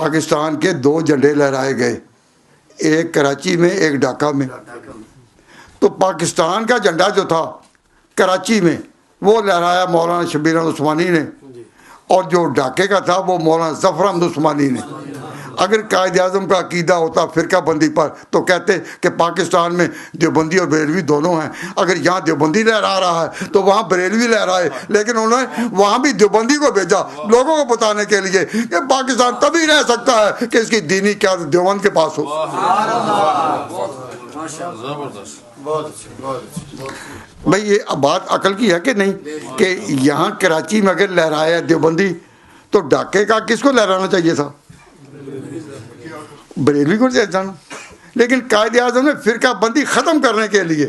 پاکستان کے 2 جھنڈے لہرائے گئے، ایک کراچی میں ایک ڈھاکہ میں۔ تو پاکستان کا جھنڈا جو تھا کراچی میں وہ لہرایا مولانا شبیر احمد عثمانی نے، اور جو ڈھاکے کا تھا وہ مولانا ظفر احمد عثمانی نے۔ اگر قائد اعظم کا عقیدہ ہوتا فرقہ بندی پر تو کہتے کہ پاکستان میں دیوبندی اور بریلوی دونوں ہیں، اگر یہاں دیوبندی لہرا رہا ہے تو وہاں بریلوی لہرائے، لیکن انہوں نے وہاں بھی دیوبندی کو بھیجا لوگوں کو بتانے کے لیے کہ پاکستان تبھی رہ سکتا ہے کہ اس کی دینی قیادت دیوبند کے پاس ہو۔ بھئی یہ بات عقل کی ہے کہ نہیں کہ یہاں کراچی میں اگر لہرایا دیوبندی تو ڈھاکے کا کس کو لہرانا چاہیے تھا؟ بریلوی کو جانا۔ لیکن قائد اعظم نے فرقہ بندی ختم کرنے کے لیے،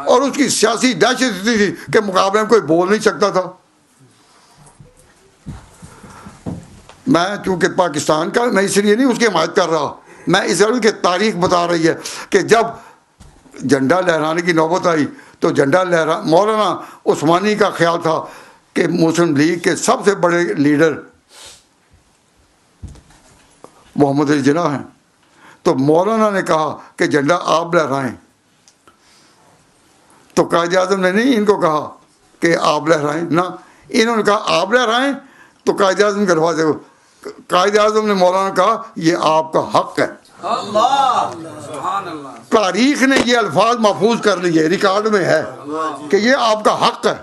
اور اس کی سیاسی دہشت تھی کہ مقابلے میں کوئی بول نہیں سکتا تھا۔ میں چونکہ پاکستان کا، میں اس لیے نہیں اس کی حمایت کر رہا، میں اس لیے کہ تاریخ بتا رہی ہے کہ جب جھنڈا لہرانے کی نوبت آئی تو جھنڈا مولانا عثمانی کا خیال تھا کہ مسلم لیگ کے سب سے بڑے لیڈر محمد علی جناح ہیں، تو مولانا نے کہا کہ جھنڈا آپ لہرائیں، تو قائد اعظم نے نہیں ان کو کہا کہ آپ لہرائیں، نہ انہوں نے کہا آپ لہرائیں، تو قائد اعظم کے دروازے کو قائد اعظم نے مولانا کہا یہ آپ کا حق ہے۔ تاریخ نے یہ الفاظ محفوظ کر لیے، ریکارڈ میں ہے کہ یہ آپ کا حق ہے۔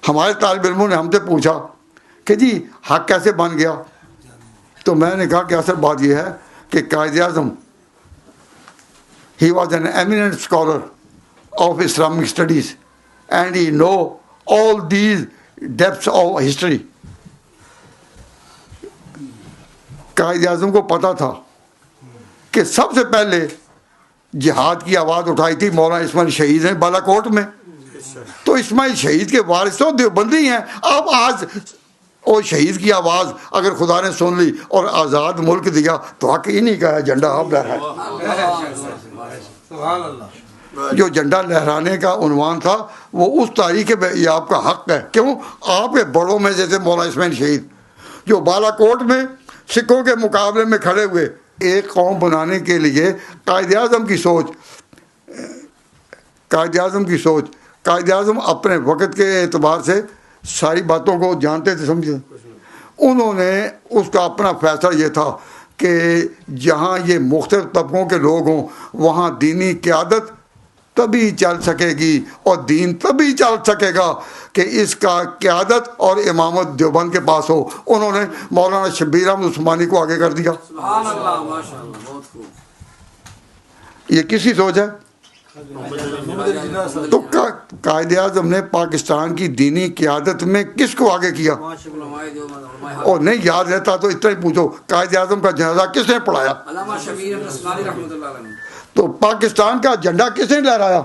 ہمارے طالب علموں نے ہم سے پوچھا کہ جی حق کیسے بن گیا، تو میں نے کہا کہ اصل بات یہ ہے کہ Quaid Azam he was an eminent scholar of Islamic studies and he know all these depths of history۔ Quaid Azam کو پتا تھا کہ سب سے پہلے جہاد کی آواز اٹھائی تھی مولانا اسماعیل شہید نے بالا کوٹ میں، تو اسماعیل شہید کے وارث تو دیوبندی ہیں۔ اب آج اور شہید کی آواز اگر خدا نے سن لی اور آزاد ملک دیا تو حق ہی نہیں کہا جھنڈا آپ لہرائے۔ جو جھنڈا لہرانے کا عنوان تھا وہ اس تاریخ میں یہ آپ کا حق ہے۔ کیوں؟ آپ کے بڑوں میں جیسے مولانا اسماعیل شہید جو بالا کوٹ میں سکھوں کے مقابلے میں کھڑے ہوئے، ایک قوم بنانے کے لیے قائد اعظم کی سوچ، قائد اعظم اپنے وقت کے اعتبار سے ساری باتوں کو جانتے تھے، سمجھے۔ انہوں نے اس کا اپنا فیصلہ یہ تھا کہ جہاں یہ مختلف طبقوں کے لوگ ہوں وہاں دینی قیادت تبھی چل سکے گی اور دین تبھی چل سکے گا کہ اس کا قیادت اور امامت دیوبند کے پاس ہو۔ انہوں نے مولانا شبیر احمد عثمانی کو آگے کر دیا۔ یہ کس کی سوچ ہے؟ تو قائد اعظم نے پاکستان کی دینی قیادت میں کس کو آگے کیا؟ اور نہیں یاد رہتا تو اتنا ہی پوچھو قائد اعظم کا جنازہ کس نے پڑھایا؟ تو پاکستان کا جھنڈا کس نے لہرایا؟